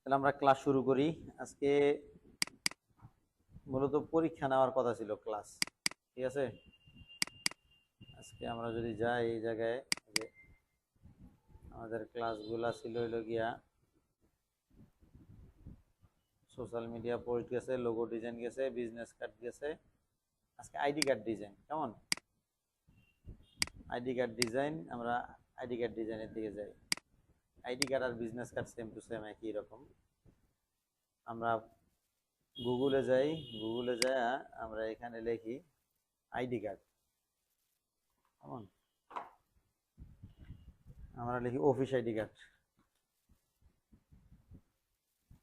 তাহলে আমরা ক্লাস শুরু করি। আজকে মূলত পরীক্ষা নেওয়ার কথা ছিল ক্লাস, ঠিক আছে। আজকে আমরা যদি যাই এই জায়গায়, যে আমাদের ক্লাসগুলা ছিল হইল গিয়া সোশ্যাল মিডিয়া পোস্ট গেছে, লোগো ডিজাইন গেছে, বিজনেস কার্ড গেছে। আজকে আইডি কার্ড ডিজাইন, কেমন? আইডি কার্ড ডিজাইন, আমরা আইডি কার্ড ডিজাইনের দিকে যাই। আইডি কার্ড আর business card same to same, একই রকম। আমরা গুগলে যাই, গুগলে যাই, আমরা এখানে লিখি আইডি কার্ড, কেমন? আমরা লিখি office ID card,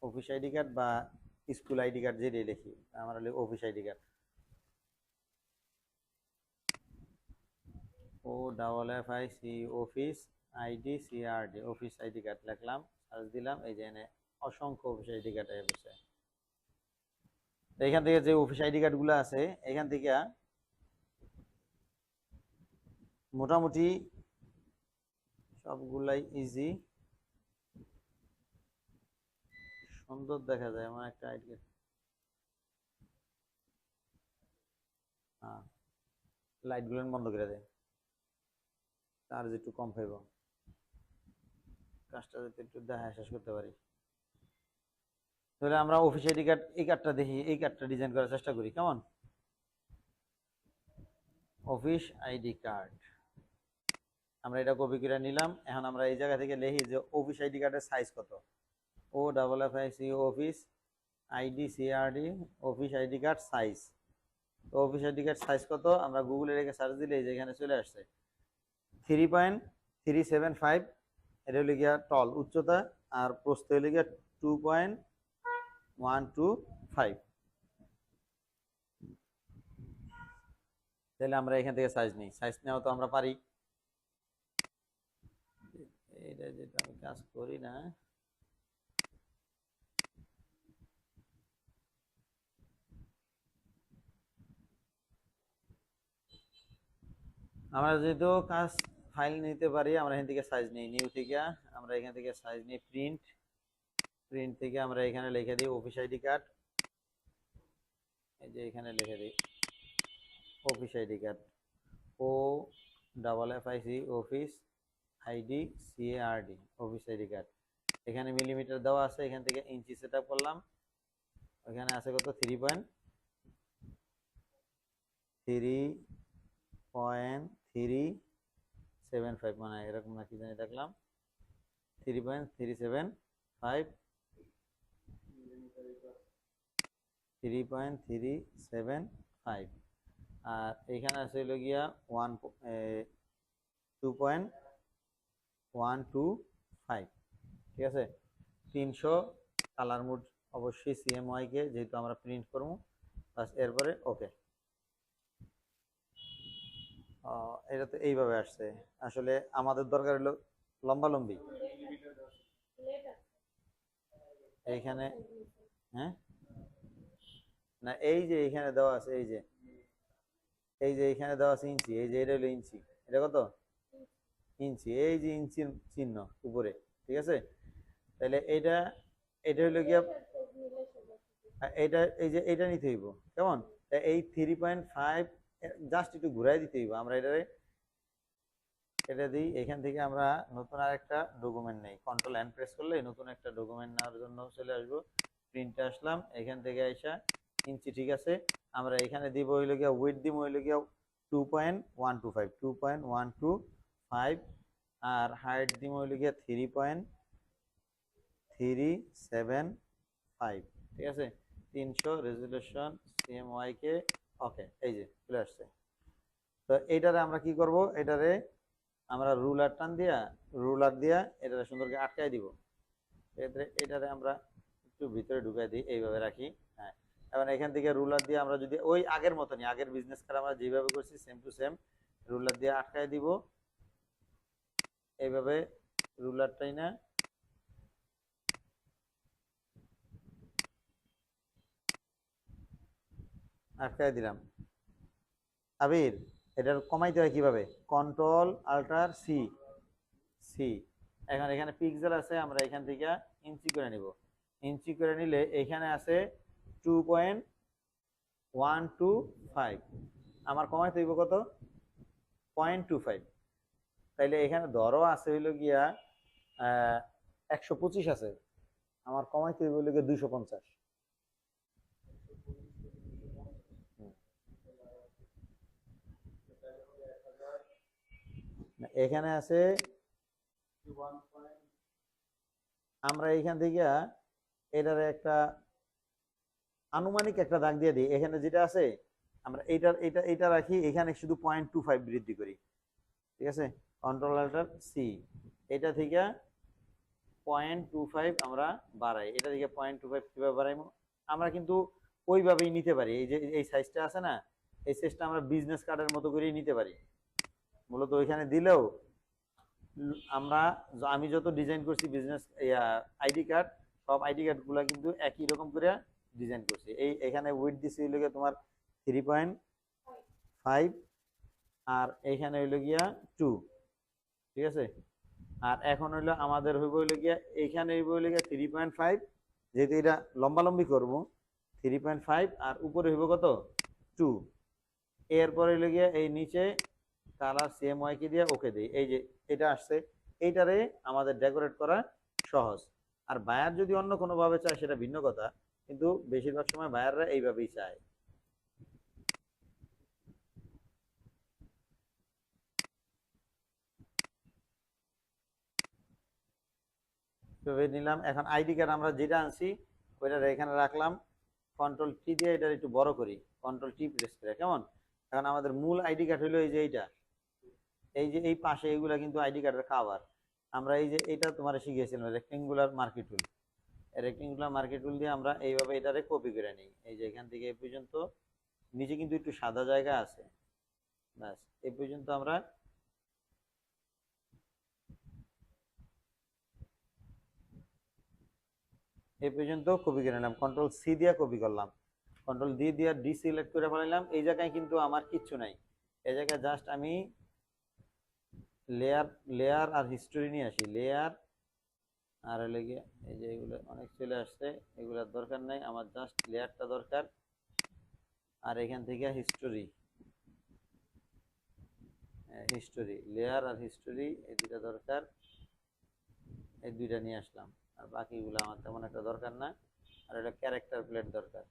office ID card বা স্কুল আইডি কার্ড, যেটাই লিখি আমরা লিখি office ID card. OFFIC office ID CRD, office ID card লিখলাম, সার্চ দিলাম, এই যে এনে অসংখ্য অফিস আইডি কার্ড এসেছে। এখান থেকে যে অফিস আইডি কার্ড গুলো আছে, এখান থেকে মোটামুটি সবগুলাই ইজি, সুন্দর দেখা যায় এমন একটা আইডি কার্ড। হ্যাঁ, লাইট গুলো বন্ধ করে দেয়, চার্জ একটু কম পাইব, কাজটা যাতে একটু দেখা শেষ করতে পারি। তাহলে আমরা অফিস আইডি কার্ড, এই কার্ডটা দেখি, এই কার্ডটা ডিজাইন করার চেষ্টা করি, কেমন? অফিস আইডি কার্ড আমরা এটা কপি করে নিলাম। এখন আমরা এই জায়গা থেকে লিখি যে অফিস আইডি কার্ডের সাইজ কত। OFFIC office ID CRD office ID card size. তো অফিস আইডি কার্ড সাইজ কত, আমরা গুগলে রেখে সার্চ দিলে এই যে এখানে চলে আসছে 3.375। এটা হলো গিয়া টল, উচ্চতা, আর প্রস্থ হলো গিয়া 2.125। তাহলে আমরা এখান থেকে সাইজ নিই, সাইজ নেওয়া তো আমরা পারি। এটা যেটা আমি কাজ করি না, আমরা যেহেতু কাজ ফাইল নিতে পারি, আমরা এখান থেকে সাইজ নিই, নিউ থেকে আমরা এখান থেকে সাইজ নিই, প্রিন্ট, প্রিন্ট থেকে আমরা এখানে লিখে দিই অফিস আইডি কার্ড। এই যে এখানে লিখে দিই office ID card, OFFIC office ID CRD office ID card. এখানে মিলিমিটার দেওয়া আছে, এখান থেকে ইঞ্চি সেট আপ করলাম। এখানে আছে কত, 3.375, মানে এরকম নাকি জানি দেখলাম, 3.375, 3.375। আর এখানে আছে হলো গিয়া 2.125, ঠিক আছে। 300 কালার মোড অবশ্যই CMYK কে, যেহেতু আমরা প্রিন্ট করবো, বাস এরপরে ওকে। এটা তো এইভাবে আসছে, আসলে আমাদের দরকার হলো লম্বা লম্বি এইখানে। হ্যাঁ, না এই যে এখানে দেওয়া আছে, এই যে এখানে দেওয়া আছে ইঞ্চি, এই যে এটা হলো ইঞ্চি, এটা কত ইঞ্চি, এই যে ইঞ্চির চিহ্ন উপরে, ঠিক আছে। তাহলে এটা হলো গিয়া এটা, এই যে এটা নিতে হইব, কেমন? এই 3.5 জাস্ট একটু ঘুরাই দিতে হইব। আমরা এটা দিই, এখান থেকে আমরা নতুন আরেকটা ডকুমেন্ট নেই, কন্ট্রোল এন প্রেস করলে নতুন একটা ডকুমেন্ট নেওয়ার জন্য চলে আসবো। প্রিন্টে আসলাম, এখান থেকে আইসা ইঞ্চি, ঠিক আছে। আমরা এখানে দিব হইল গিয়া উইথ দিব হইল গিয়া 2.125, আর হাইট দিব হইল গিয়া 3.375, ঠিক আছে। 300 রেজুলেশন CMYK ওকে, এই যে চলে আসছে। তো এইটারে আমরা কি করব, এটারে আমরা রুলার টান দিয়া, রুলার দিয়া এটারে সুন্দর করে আটকাই দিব। এটারে আমরা একটু ভিতরে ঢুকাই দিই, এইভাবে রাখি। হ্যাঁ, এখন এখান থেকে রুলার দিয়ে আমরা যদি ওই আগের মতনই, আগের বিজনেস কার্ড আমরা যেভাবে করছি সেম টু সেম, রুলার দিয়ে আটকাই দিব এইভাবে। রুলারটাই না, আটকাই দিলাম। আবির, এটার কমাইতে হয় কিভাবে, কন্ট্রোল আল্টার সি, সি। এখন এখানে পিক্সেল আছে, আমরা এখান থেকে ইঞ্চি করে নিব। ইঞ্চি করে নিলে এখানে আছে 2.125, আমার কমাইতে হইব কত 0.25। তাইলে এখানে ধরো আছে হইল গিয়া 125 আছে, আমার কমাইতে হইব হইল গিয়া 250। এখানে আছে আমরা এইখান থেকে এটার একটা আনুমানিক একটা দাগ দিয়ে দিই, এখানে যেটা আছে আমরা এটা রাখি, এখানে শুধু 0.25 বৃদ্ধি করি, ঠিক আছে, কন্ট্রোল আল্টার সি, এটা থেকে 0.25 আমরা বাড়াই, এটা থেকে 0.25 কিভাবে বাড়াইবো আমরা কিন্তু ওইভাবেই নিতে পারি, এই যে এই সাইজটা আছে না, এই সাইজটা আমরা বিজনেস কার্ডের মতো করেই নিতে পারি, মূলত ওইখানে দিলেও আমরা আমি যত ডিজাইন করছি বিজনেস আইডি কার্ড, সব আইডি কার্ড গুলা কিন্তু একই রকম করে ডিজাইন করছি। এখানে উইথ দিছি হইল গিয়া তোমার 3.5 আর এইখানে হইল গিয়া 2, ঠিক আছে। আর এখন হইলো আমাদের হইব হইল গিয়া এইখানে হইব হইল গিয়া 3.5, যেহেতু এটা লম্বালম্বি করব 3.5 আর উপরে হইব কত 2, এরপর হইল গিয়া এই নিচে কালার সিএমওয়াই কি দিয়ে ওকে দেই, এই যে এটা আসছে, এইটারে আমাদের ডেকোরেট করা সহজ। আর বায়ার যদি অন্য কোনো ভাবে চায় সেটা ভিন্ন কথা, কিন্তু বেশিরভাগ সময় বায়াররা এইভাবেই চায়। নিলাম, এখন আইডি কার্ড আমরা যেটা আনছি ওইটা এখানে রাখলাম, কন্ট্রোল টি দিয়ে এটা একটু বড় করি, কন্ট্রোল টি প্রেস করে, কেমন। এখন আমাদের মূল আইডি কার্ড হলো এই যে এইটা, এই যে এই পাশে এইগুলা কিন্তু আইডি কার্ডের কাভার, আমরা এই যে এটা তোমার শিখিয়েছিলাম রেক্টেঙ্গুলার মার্কি টুল, রেক্টেঙ্গুলার মার্কি টুল দিয়ে আমরা এইভাবে এটারে কপি করে নিই, এই যে এখান থেকে এই পর্যন্ত, নিচে কিন্তু একটু সাদা জায়গা আছে, ব্যাস এই পর্যন্ত আমরা এই পর্যন্ত কপি করে নিলাম, কন্ট্রোল সি দিয়ে কপি করলাম, কন্ট্রোল ডি দিয়ে ডিসিলেক্ট করে ফেলাইলাম। এই জায়গায় কিন্তু আমার কিচ্ছু নাই, এই জায়গায় জাস্ট আমি লেয়ার আর হিস্টোরি নিয়ে আসি, লেয়ার আর লেগে এই যে এগুলো অনেক চলে আসছে, এগুলোর দরকার নাই, আমার জাস্ট লেয়ারটা দরকার। আর এখান থেকে হিস্টোরি লেয়ার আর হিস্টোরি এই দুইটা দরকার, এই দুইটা নিয়ে আসলাম, আর বাকিগুলো আমার তেমন একটা দরকার না। আর এটা ক্যারেক্টার প্লেট দরকার,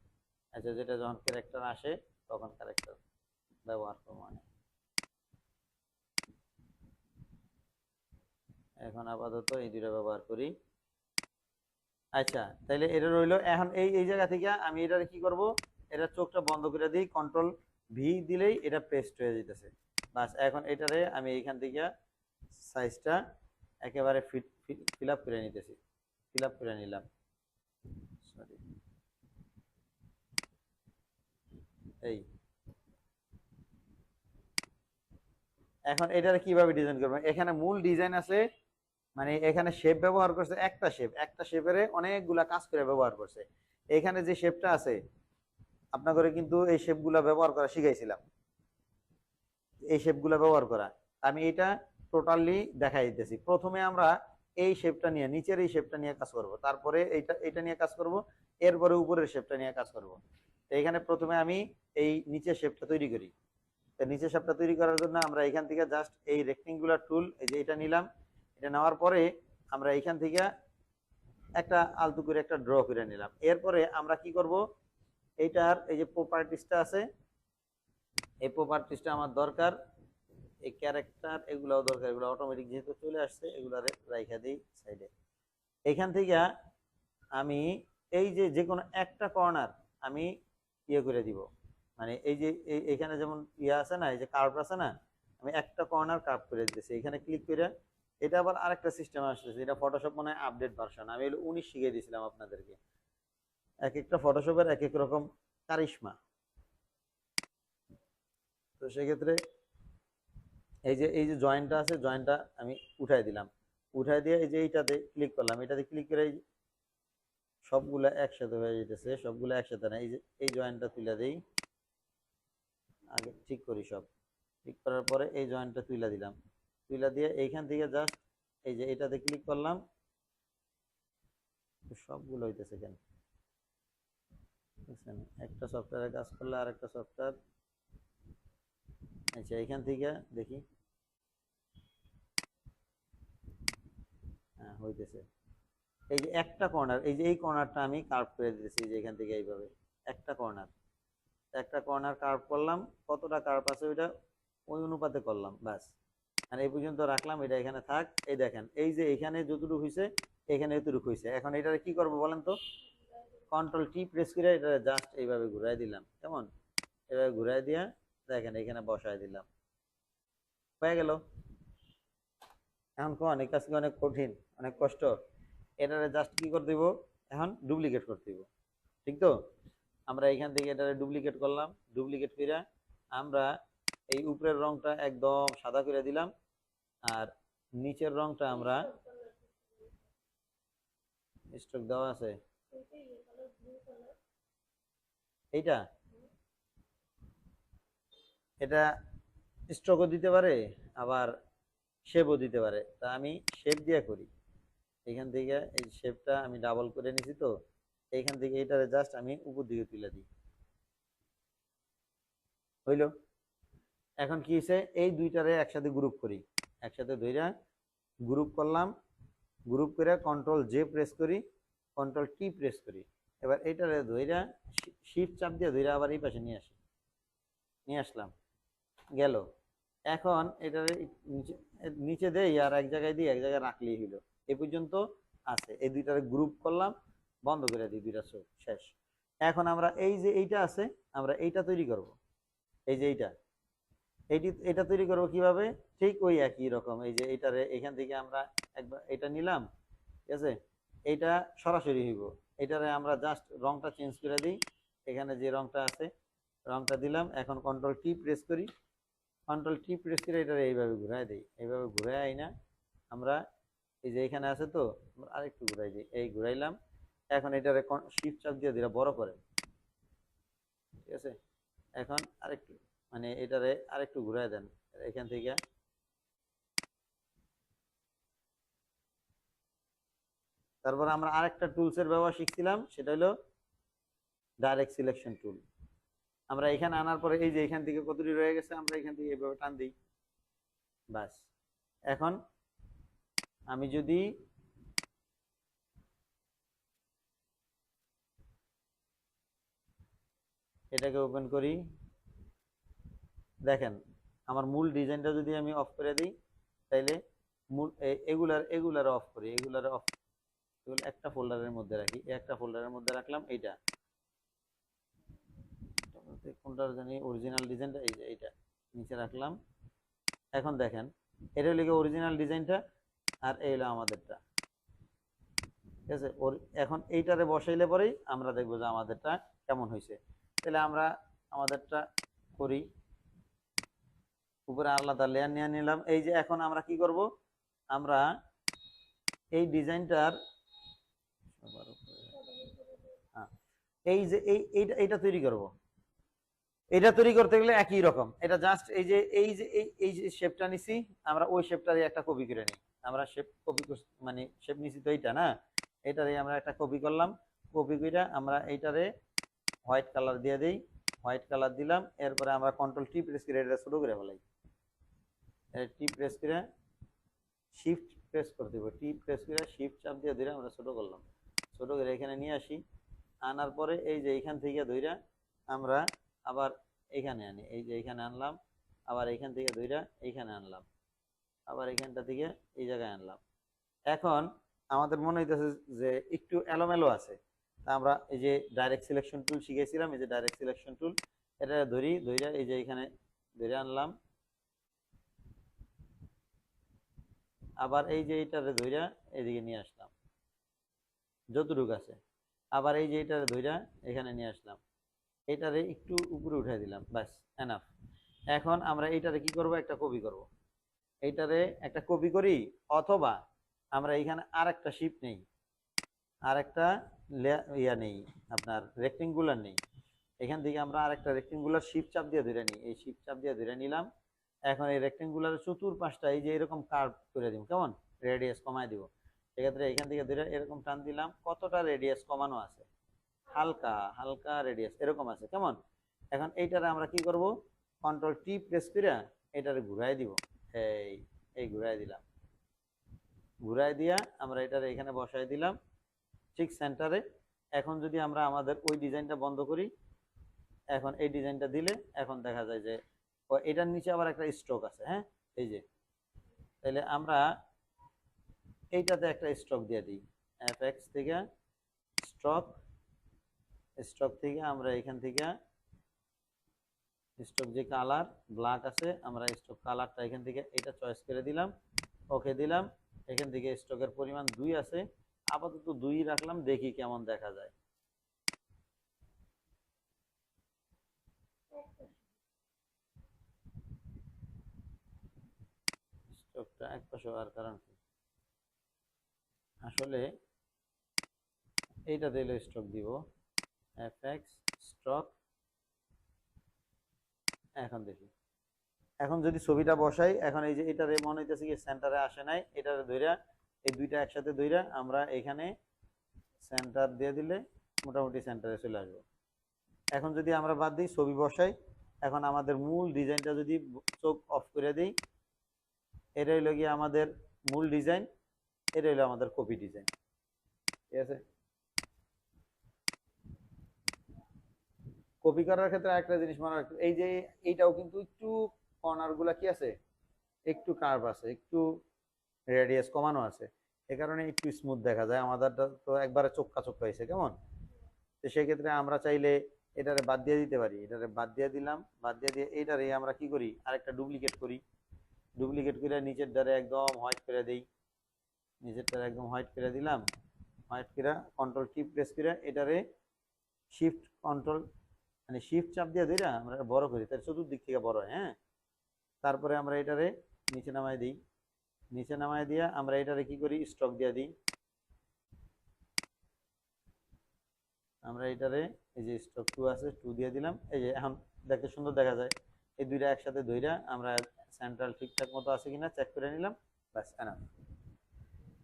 আচ্ছা যেটা যখন ক্যারেক্টার আসে তখন ক্যারেক্টার ব্যবহার করবো। মানে এখন আপাতত এই দুইটা ব্যবহার করি। আচ্ছা তাইলে এটা রইলো, এখন এই জায়গা থেকে আমি এটার কি করব, এটা চোখটা বন্ধ করে দিই, কন্ট্রোল ভি দিলেই এটা পেস্ট হয়ে যেতেছে, বাস। এখন এটারে আমি এইখান থেকে সাইজটা একেবারে ফিল আপ করে নিতেছি, ফিল আপ করে নিলাম, সরি এই। এখন এটারে কিভাবে ডিজাইন করবো, এখানে মূল ডিজাইন আছে, মানে এখানে শেপ ব্যবহার করছে, একটা শেপের অনেকগুলা কাজ করে ব্যবহার করছে। এখানে যে শেপটা আছে আপনাদের কিন্তু এই শেপগুলা ব্যবহার করা শিখাইছিলাম, এই শেপগুলা ব্যবহার করা আমি এটা টোটালি দেখাই দিতেছি। প্রথমে আমরা এই শেপটা নিয়ে, নিচের এই শেপটা নিয়ে কাজ করব, তারপরে এটা নিয়ে কাজ করব, এরপরে উপরের শেপটা নিয়ে কাজ করব। এইখানে প্রথমে আমি এই নিচের শেপটা তৈরি করি, নিচের শেপটা তৈরি করার জন্য আমরা এখান থেকে জাস্ট এই রেক্টেঙ্গুলার টুল, এই যে এটা নিলাম, এটা নেওয়ার পরে আমরা এইখান থেকে একটা আলতু করে একটা ড্র করে নিলাম। এরপরে আমরা কি করব, এইটার এই যে প্রপার্টিসটা আছে, এই প্রপার্টিসটা আমার দরকার, এই ক্যারেক্টার এগুলাও দরকার, এগুলো অটোমেটিক যেহেতু চলে আসছে এগুলো রাইখা দিই সাইডে। এইখান থেকে আমি এই যে কোনো একটা কর্নার আমি ইয়ে করে দিব, মানে এই যে এইখানে যেমন ইয়ে আছে না, এই যে কার্ভ আছে না, আমি একটা কর্নার কার্ভ করে দিতেছি, এখানে ক্লিক করে। এটা আবার আরেকটা সিস্টেম আসতেছে, এটা ফটোশপ মনে হয় আপডেট ভার্সন, আমি 19 শিখিয়ে দিয়েছিলাম আপনাদেরকে। এক একটা ফটোশপের এক এক রকম কারিশমা, তো সেক্ষেত্রে এই যে জয়েন্টটা আছে, জয়েন্টটা আমি উঠাই দিলাম, উঠাই দিয়ে এই যে এইটাতে ক্লিক করলাম, এটাতে ক্লিক করে সবগুলা একসাথে হয়ে যেতেছে, সবগুলো একসাথে না, এই যে এই জয়েন্টটা তুলে দেই, আগে ঠিক করি, সব ঠিক করার পরে এই জয়েন্টটা তুলে দিলাম, তুলে দিয়ে এইখান থেকে জাস্ট এই যে এটাতে ক্লিক করলাম, সবগুলো হইতেছে কেন বুঝছেন? একটা সফটওয়্যারে কাজ করলে আর একটা সফটওয়্যার। আচ্ছা এখান থেকে দেখি, হ্যাঁ হইতেছে। এই যে একটা কর্নার, এই যে এই কর্নারটা আমি কার্ভ করে দিতেছি, যে এখান থেকে এইভাবে একটা কর্নার, একটা কর্নার কার্ভ করলাম, কতটা কার্ভ আছে ওইটা ওই অনুপাতে করলাম, ব্যাস। আর এই পর্যন্ত রাখলাম, এটা এখানে থাক। এই দেখেন এই যে এখানে যতটুকু হয়েছে এখানে এতটুকু হয়েছে। এখন এটারে কি করবো বলেন তো? কন্ট্রোল টি প্রেস করে এটা জাস্ট এইভাবে ঘুরাই দিলাম, কেমন? এভাবে ঘুরাই দিয়া দেখেন এখানে বসায় দিলাম, হয়ে গেল। এখন কোন এই কাজ কি অনেক কঠিন, অনেক কষ্ট? এটারে জাস্ট কি করে দিব, এখন ডুপ্লিকেট করতে দিব, ঠিক তো? আমরা এখান থেকে এটারে ডুপ্লিকেট করলাম, ডুপ্লিকেট করে আমরা এই উপরের রংটা একদম সাদা করে দিলাম, আর নিচের রংটা আমরা স্ট্রোক দেওয়া আছে এইটা, এটা স্ট্রোকও দিতে পারে আবার শেপও দিতে পারে। তা আমি শেপ দিয়ে করি। এখান থেকে এই শেপটা আমি ডাবল করে নিছি, তো এইখান থেকে এটারে জাস্ট আমি উপর দিকে তুলে দিই, হইল। এখন কি হয়েছে, এই দুইটারে একসাথে গ্রুপ করি, একসাথে ধইরা গ্রুপ করলাম, গ্রুপ করে কন্ট্রোল জে প্রেস করি, কন্ট্রোল টি প্রেস করি। এবার এইটারে ধইরা শিফট চাপ দিয়ে ধইরা আবার এই পাশে নিয়ে আসি, নিয়ে আসলাম, গেল। এখন এটারে নিচে নিচে দেই আর এক জায়গায় দিয়ে এক জায়গায় রাখলেই হইলো। এ পর্যন্ত আছে। এই দুইটারে গ্রুপ করলাম, বন্ধ করে দিই, দুইটা চোখ শেষ। এখন আমরা এই যে এইটা আছে, আমরা এইটা তৈরি করব। এই যে এইটা, এটা তৈরি করব কিভাবে? ঠিক ওই একই রকম। এই যে এইটারে এখান থেকে আমরা একবার এটা নিলাম, ঠিক আছে? এইটা সরাসরি হইব। এটারে আমরা জাস্ট রংটা চেঞ্জ করে দিই, এখানে যে রংটা আছে রংটা দিলাম। এখন কন্ট্রোল টি প্রেস করি, কন্ট্রোল টি প্রেস করে এটারে এইভাবে ঘুরাই দিই, এইভাবে ঘুরাই আই না আমরা, এই যে এখানে আছে তো, আরেকটু ঘুরাই দিই, এই ঘুরাইলাম। এখন এটারে শিফট চাপ দিয়ে দিলাম বড় করে, ঠিক আছে? এখন আরেকটু মানে এটারে আরেকটু ঘুরাই দেন এখান থেকে। তারপর আমরা আরেকটা টুলসের ব্যবহার শিখছিলাম, সেটা হলো ডাইরেক্ট সিলেকশন টুল। আমরা এখানে আনার পরে এই যে এখান থেকে কতটি রয়ে গেছে, আমরা এখান থেকে এইভাবে টান দিই, বাস। এখন আমি যদি এটাকে ওপেন করি, দেখেন আমার মূল ডিজাইনটা যদি আমি অফ করে দিই, তাইলে মূল এগুলার অফ করি, এগুলার অফ, এগুলো একটা ফোল্ডারের মধ্যে রাখি, একটা ফোল্ডারের মধ্যে রাখলাম। এইটা কোনটা জানি অরিজিনাল ডিজাইনটা, এই যে এইটা নিচে রাখলাম। এখন দেখেন এটা হলো অরিজিনাল ডিজাইনটা, আর এই হলো আমাদেরটা, ঠিক আছে? এখন এইটারে বসাইলে পরেই আমরা দেখবো যে আমাদেরটা কেমন হয়েছে। তাহলে আমরা আমাদেরটা করি, উপরে আলাদা লেয়ার নিয়ে নিলাম। এই যে এখন আমরা কি করব, আমরা এই ডিজাইনটার এই যে এইটা তৈরি করব। এটা তৈরি করতে গেলে একই রকম, এটা জাস্ট এই যে শেপটা নিছি, আমরা ওই শেপটারই একটা কপি করে নিই। আমরা শেপ কপি মানে শেপ নিছি তো এইটা না, এটারই আমরা একটা কপি করলাম। কপি করে আমরা এইটারে হোয়াইট কালার দিয়ে দিই, হোয়াইট কালার দিলাম। এরপরে আমরা কন্ট্রোল টি প্রেস করে এটা ছোট করে ফেলাই, টি প্রেস করে শিফট প্রেস করে দেবো, টি প্রেস করে শিফট চাপ দিয়ে ধরে আমরা ছোট করলাম, ছোট করে এখানে নিয়ে আসি। আনার পরে এই যে এইখান থেকে ধইরা আমরা আবার এখানে আনি, এই যে এইখানে আনলাম, আবার এইখান থেকে ধইরা এইখানে আনলাম, আবার এইখানটা থেকে এই জায়গায় আনলাম। এখন আমাদের মনে হইতেছে যে একটু এলোমেলো আছে, তা আমরা এই যে ডাইরেক্ট সিলেকশন টুল শিখেছিলাম, এই যে ডাইরেক্ট সিলেকশন টুল, এটা ধইরা এই যে এইখানে ধরে আনলাম, আবার এই যে এইটারে ধইরা এদিকে নিয়ে আসলাম যতটুকু আছে, আবার এই যে এইটারে ধইরা এখানে নিয়ে আসলাম, এটারে একটু উপরে উঠাই দিলাম, ব্যাস এনাফ। এখন আমরা এইটারে কি করব, একটা কপি করব। এইটারে একটা কপি করি, অথবা আমরা এইখানে আর একটা শিপ নেই, আর একটা ইয়া নেই, আপনার রেক্টেঙ্গুলার নেই, এখান থেকে আমরা আর একটা রেক্টেঙ্গুলার শিপ চাপ দিয়ে ধরে নিই, এই শিপ চাপ দিয়ে ধরে নিলাম। এখন এই রেক্টেঙ্গুলার চতুর্পাশটা এই যে এরকম কার্ভ করে দিব, কেমন? রেডিয়াস কমায় দিব। সেক্ষেত্রে এখান থেকে ধরে এরকম টান দিলাম, কতটা রেডিয়াস কমানো আছে, হালকা হালকা রেডিয়াস এরকম আছে কেমন। এখন এইটারে আমরা কি করব, কন্ট্রোল টি প্রেস করে এটারে ঘুরাই দিব, এই এই ঘুরাই দিলাম, ঘুরাই দিয়া আমরা এটারে এখানে বসাই দিলাম ঠিক সেন্টারে। এখন যদি আমরা আমাদের ওই ডিজাইনটা বন্ধ করি, এখন এই ডিজাইনটা দিলে এখন দেখা যায় যে এটার নিচে আবার একটা স্ট্রোক আছে, হ্যাঁ এই যে, তাহলে আমরা এইটাতে একটা স্ট্রোক দিয়ে দিই, এফএক্স থেকে স্ট্রোক, স্ট্রোক থেকে আমরা এখান থেকে স্ট্রোক যে কালার ব্ল্যাক আছে, আমরা স্ট্রোক কালারটা এখান থেকে এটা চয়েস করে দিলাম, ওকে দিলাম। এখান থেকে স্ট্রোকের পরিমাণ 2 আছে, আপাতত 2 রাখলাম, দেখি কেমন দেখা যায়। স্ট্রোকটা এক পাশে হওয়ার কারণ কি, আসলে এইটা দিলে স্ট্রোক দিব, এফএক্স স্ট্রোক। এখন দেখি, এখন যদি ছবিটা বসাই, এখন এই যে এটারে মনে হইতেছে কি সেন্টারে আসে নাই, এটারে ধইরা এই দুইটা একসাথে ধইরা আমরা এখানে সেন্টার দিয়ে দিলে মোটামুটি সেন্টারে চলে আসবে। এখন যদি আমরা বাদ দিই ছবি বসাই, এখন আমাদের মূল ডিজাইনটা যদি চোখ অফ করে দিই, এটা হইলো গিয়ে আমাদের মূল ডিজাইন, এটা হইলো আমাদের কপি ডিজাইন, ঠিক আছে। কপি করার ক্ষেত্রে একটা জিনিস মনে রাখতে, এই যে এইটাও কিন্তু একটু কর্নার গুলা কি আছে, একটু কার্ভ আছে, একটু রেডিয়াস কমানো আছে, এ কারণে একটু স্মুথ দেখা যায়। আমাদেরটা তো একবারে চোক্কা চোক্কা হয়েছে কেমন। তো সেক্ষেত্রে আমরা চাইলে এটারে বাদ দিয়ে দিতে পারি, এটারে বাদ দিয়ে দিলাম, বাদ দিয়ে দিয়ে এইটারে আমরা কি করি, আরেকটা ডুপ্লিকেট করি, ডুপ্লিকেট করে নিচের দ্বারে একদম হোয়াইট করে দিই, নিচের দ্বারা একদম হোয়াইট করে দিলাম, হোয়াইট করে কন্ট্রোল টি প্রেস করে এটারে শিফট কন্ট্রোল মানে শিফট চাপ দিয়ে দিই না আমরা বড় করি, তার চতুর্দিক থেকে বড় হয়, হ্যাঁ। তারপরে আমরা এটারে নিচে নামাই দিই, নিচে নামাই দিয়া আমরা এটারে কি করি, স্ট্রোক দিয়ে দিই। আমরা এটারে এই যে স্ট্রোক 2 আছে 2 দিয়ে দিলাম, এই যে এখন দেখতে সুন্দর দেখা যায়। এই দুইটা একসাথে ধইরা আমরা সেন্ট্রাল ঠিকঠাক মতো আছে কিনা চেক করে নিলাম, ব্যাস এনাফ।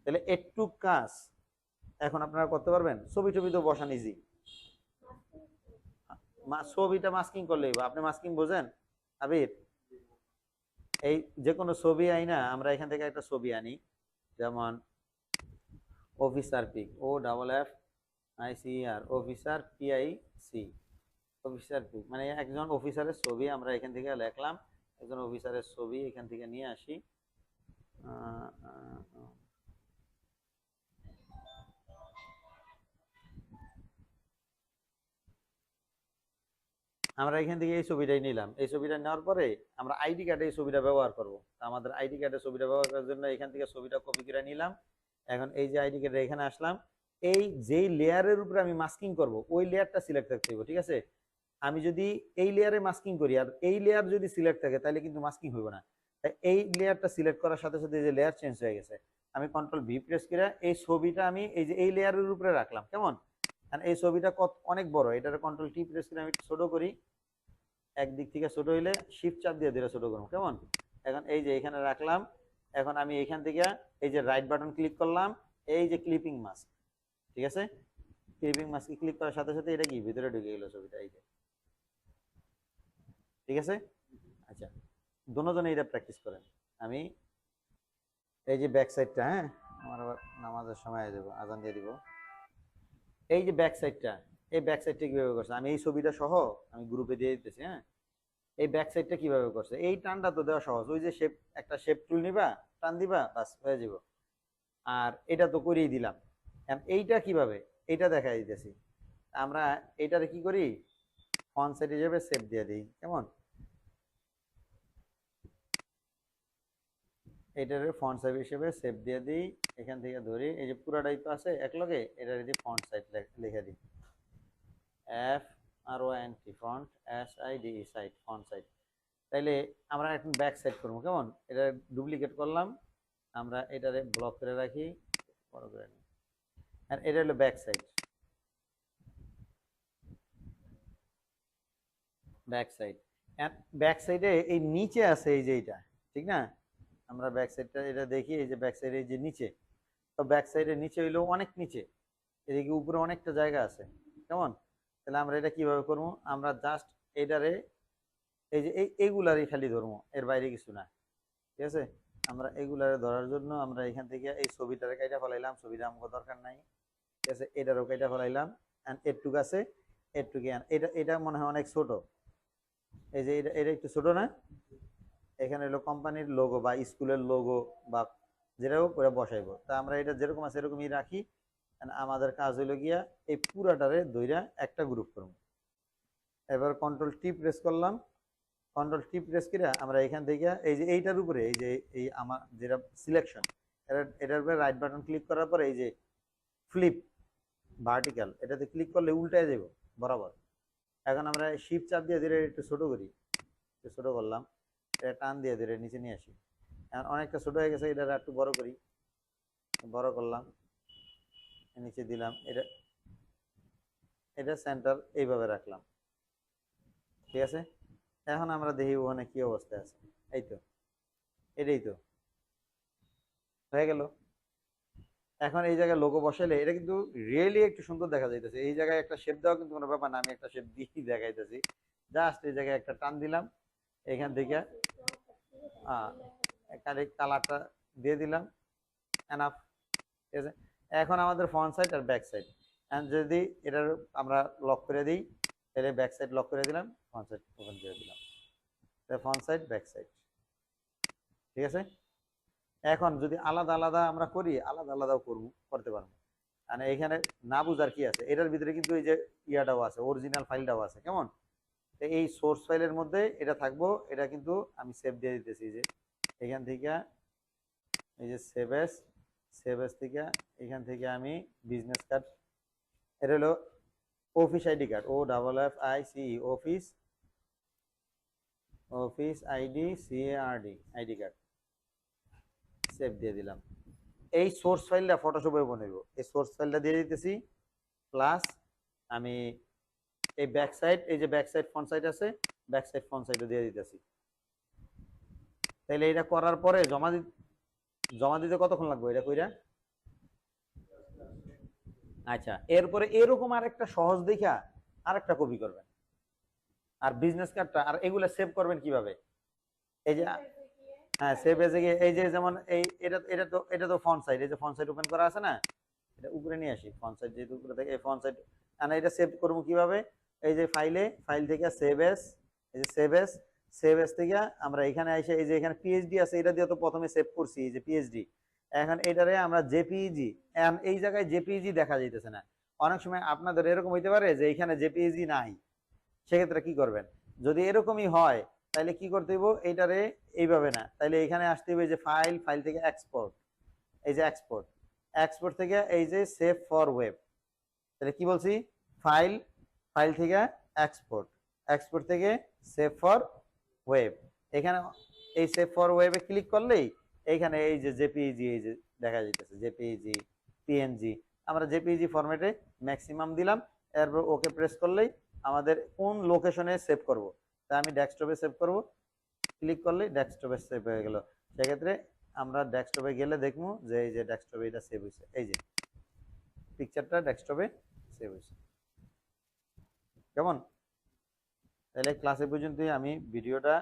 তাহলে একটু কাজ এখন আপনারা করতে পারবেন, ছবি টবি তো বসান ইজি, ছবিটা মাস্কিং করলেই, আপনি মাস্কিং বোঝেন আবির, এই যে কোনো ছবি আই না, আমরা এখান থেকে একটা ছবি আনি, যেমন officer pic, O double F ICR, officer PIC, officer pic মানে একজন অফিসারের ছবি আমরা এখান থেকে লিখলাম, একজন অফিসারের ছবি এখান থেকে নিয়ে আসি, আমরা এখান থেকে এই ছবিটাই নিলাম, এই ছবিটা নেওয়ার পরে আমরা আইডি কার্ডে এই ছবিটা ব্যবহার করব। আমাদের আইডি কার্ডে ছবিটা ব্যবহার করার জন্য এখান থেকে ছবিটা কপি করে নিলাম। এখন এই যে আইডি কার্ডে এখানে আসলাম, এই যেই লেয়ারের উপরে আমি মাস্কিং করব ওই লেয়ারটা সিলেক্ট থাকতে হবে, ঠিক আছে। আমি যদি এই লেয়ারে মাস্কিং করি আর এই লেয়ার যদি সিলেক্ট থাকে তাহলে কিন্তু মাস্কিং হইব না। তাই এই লেয়ারটা সিলেক্ট করার সাথে সাথে যে লেয়ার চেঞ্জ হয়ে গেছে, আমি কন্ট্রোল ভি প্রেস করে এই ছবিটা আমি এই যে এই লেয়ারের উপরে রাখলাম কেমন। কারণ এই ছবিটা অনেক বড়, এটার কন্ট্রোল টি প্রেস করে আমি ছোট করি, একদিক থেকে ছোট হইলে শিফট চাপ দিয়ে দিলে ছোট করবো কেমন। এখন এই যে এখানে রাখলাম, এখন আমি এখান থেকে এই যে রাইট বাটন ক্লিক করলাম, এই যে ক্লিপিং মাস্ক, ঠিক আছে, ক্লিপিং মাস্কে ক্লিক করার সাথে সাথে এটা কি ভিতরে ঢুকে গেল ছবিটা, এই যে, ঠিক আছে। আচ্ছা, দুজনে এটা প্র্যাকটিস করেন। আমি এই যে ব্যাক সাইডটা, হ্যাঁ আমার আবার নামাজের সময় হয়ে যাবো, আজান দিয়ে দিব। এই যে ব্যাক সাইডটা, এই ব্যাক সাইডটা কিভাবে করছে আমি এই ছবিটা সহ আমি গ্রুপে দিয়ে দিতেছি, হ্যাঁ। এই ব্যাক সাইডটা কিভাবে করছে, এই টানটা তো দেওয়া সহজ, ওই যে শেপ একটা শেপ টুল নিবা, টান দিবা, বাস হয়ে যাব। আর এটা তো করেই দিলাম, এইটা কিভাবে, এইটা দেখাই দিতেছি। আমরা এইটারে কি করি, ফন্ট সাইজ হিসেবে সেভ দিয়ে দিই কেমন, এইটারে ফন্ট সাইজ হিসেবে সেভ দিয়ে দিই, এখান থেকে ধরি, এই যে পুরাটাই তো আছে একলগে, এটার যদি ফন্ট সাইজ লিখে দিই, F R O N T, font S I D E, side, font size. তাইলে আমরা এখন ব্যাক সাইড করবো কেমন, এটা ডুপ্লিকেট করলাম, আমরা এটারে ব্লক করে রাখি, বড় করে নিই, আর এটা হলো back side, back side. Back সাইডে এই নিচে আছে এই যে এইটা, ঠিক না, আমরা ব্যাক সাইডটা এটা দেখি, এই যে ব্যাক সাইডে এই যে নিচে, তো ব্যাক সাইডের নিচে হইলো অনেক নিচে, এদিকে উপরে অনেকটা জায়গা আছে। কেমন? তাহলে আমরা এটা কিভাবে করবো? আমরা জাস্ট এটারে এই যে এইগুলারই খালি ধরবো, এর বাইরে কিছু না। ঠিক আছে? আমরা এইগুলারে ধরার জন্য আমরা এখান থেকে এই ছবিটারে কাইটা ফেলাইলাম, ছবিটা আমাকে দরকার নাই। ঠিক আছে? এটারও কাইটা ফেলাইলাম। এন্ড এরটুক আছে, এরটুকু এটা এটা মনে হয় অনেক ছোট। এই যে এটা এটা একটু ছোট না? এখানে হলো কোম্পানির লোগো বা স্কুলের লোগো বা যেটা হোক ওরা বসাইবো। তা আমরা এটা যেরকম আছে এরকমই রাখি। And আমাদের কাজ হইলো গিয়া এই পুরাটারে ধইরা একটা গ্রুপ করব। এবার কন্ট্রোল টি প্রেস করলাম। কন্ট্রোল টি প্রেস করে আমরা এখান থেকে এই যে এইটার উপরে এই যে এই আমার যেটা সিলেকশন, এটার উপরে রাইট বাটন ক্লিক করার পরে এই যে ফ্লিপ ভার্টিক্যাল, এটাতে ক্লিক করলে উল্টায় যাব বরাবর। এখন আমরা শিফট চাপ দিয়ে ধীরে একটু ছোট করি, একটু ছোট করলাম, এটা টান দিয়ে ধীরে নিচে নিয়ে আসি। এখন অনেকটা ছোট হয়ে গেছে, এটা একটু বড় করি, বড় করলাম, নিচে দিলাম, এটা এটা সেন্টার এইভাবে রাখলাম। ঠিক আছে? এখন আমরা দেখি ওখানে কি অবস্থায় আছে। এই তো, এটাই তো হয়ে গেল। এখন এই জায়গায় লোগো বসাইলে এটা কিন্তু রিয়েলি একটু সুন্দর দেখা যাইতেছে। এই জায়গায় একটা শেপ দেওয়া কিন্তু কোনো ব্যাপার না, আমি একটা শেপ দিয়ে দেখাইতেছি। জাস্ট এই জায়গায় একটা টান দিলাম, এখান থেকে কালারটা দিয়ে দিলাম, এনাফ। ঠিক আছে? এখন আমাদের ফ্রন্ট সাইড আর ব্যাক সাইড, এন্ড যদি এটার আমরা লক করে দিই, তাহলে ব্যাক সাইড লক করে দিলাম, ফ্রন্ট সাইড ওপেন করে দিলাম, ফ্রন্ট সাইড ব্যাক সাইড। ঠিক আছে? এখন যদি আলাদা আলাদা আমরা করি, আলাদা আলাদাও করতে পারবো। মানে এখানে না বুঝার কি আছে, এটার ভিতরে কিন্তু এই যে ইয়াটাও আছে, অরিজিনাল ফাইলটাও আছে। কেমন? এই সোর্স ফাইলের মধ্যে এটা থাকবো। এটা কিন্তু আমি সেভ দিয়ে দিতেছি, যে এখান থেকে এই যে সেভ এস থেকে এখান থেকে আমি বিজনেস কার্ড, এটা হলো office ID card, OFFICE office ID CARD ID card, save দিয়ে দিলাম। এই সোর্স ফাইলটা ফটোশপে বানাইব, এই সোর্স ফাইলটা দিয়ে দিতেছি। প্লাস আমি এই ব্যাক সাইড, এই যে ব্যাক সাইড ফ্রন্ট সাইড আছে, ব্যাক সাইড ফ্রন্ট সাইডও দিয়ে দিতেছি। তাইলে এটা করার পরে জমা দিতে কতক্ষণ লাগবে এটা কইরা? আচ্ছা, এরপরে এরকম আরেকটা সহজ দেখা আরেকটা কপি করবেন, আর বিজনেস কার্ডটা আর এগুলা সেভ করবেন কিভাবে? এই যে হ্যাঁ, সেভ এসে গিয়ে এই যে যেমন এই এটা তো ফ্রন্ট সাইড, এই যে ফ্রন্ট সাইড ওপেন করা আছে না, এটা উপরে নিয়ে আসি। ফ্রন্ট সাইড যেহেতু উপরে থাকে, এই ফ্রন্ট সাইড আর এটা সেভ করবো কিভাবে? এই যে ফাইল থেকে সেভ এস, এই যে সেভ এস থেকে আমরা এখানে এসে এই যে এখানে পিএইচডি আছে, এটা দিয়ে তো প্রথমে সেভ করছি, এই যে পিএইচডি। এখন এটারে আমরা জেপিইজি, এই জায়গায় জেপিইজি দেখা যাইতেছে না। অনেক সময় আপনাদের এরকম হইতে পারে যে এখানে জেপিইজি নাই, সেক্ষেত্রে কি করবেন? যদি এরকমই হয় তাহলে কি করতে হইব? এইটারে এইভাবে না, তাহলে এখানে আসতে হবে যে ফাইল থেকে এক্সপোর্ট, এই যে এক্সপোর্ট থেকে এই যে সেভ ফর ওয়েব। তাহলে কি বলছি? ফাইল থেকে এক্সপোর্ট থেকে সেভ ফর ওয়েব। এখানে এই সেভ ফর ওয়েবে ক্লিক করলেই এইখানে এই যে জেপিইজি, এই যে দেখা যাইতেছে জেপিইজি, পিএনজি। আমরা জেপিইজি ফরম্যাটে ম্যাক্সিমাম দিলাম, এরপর ওকে প্রেস করলেই আমাদের কোন লোকেশনে সেভ করব, তা আমি ডেস্কটপে সেভ করব। ক্লিক করলেই ডেস্কটপে সেভ হয়ে গেল। সেক্ষেত্রে আমরা ডেস্কটপে গেলে দেখবো যে এই যে ডেস্কটপে এটা সেভ হয়েছে, এই যে পিকচারটা ডেস্কটপে সেভ হয়েছে। কেমন? তাহলে ক্লাসে পর্যন্তই, আমি ভিডিওটা